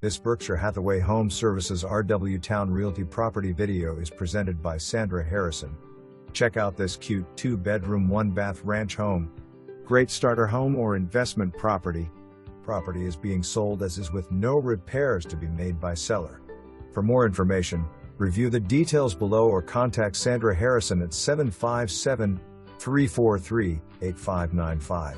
This Berkshire Hathaway Home Services RW Towne Realty property video is presented by Sandra Harrison. Check out this cute 2-bedroom 1-bath ranch home. Great starter home or investment property. Property is being sold as is with no repairs to be made by seller. For more information, review the details below or contact Sandra Harrison at 757-343-8595.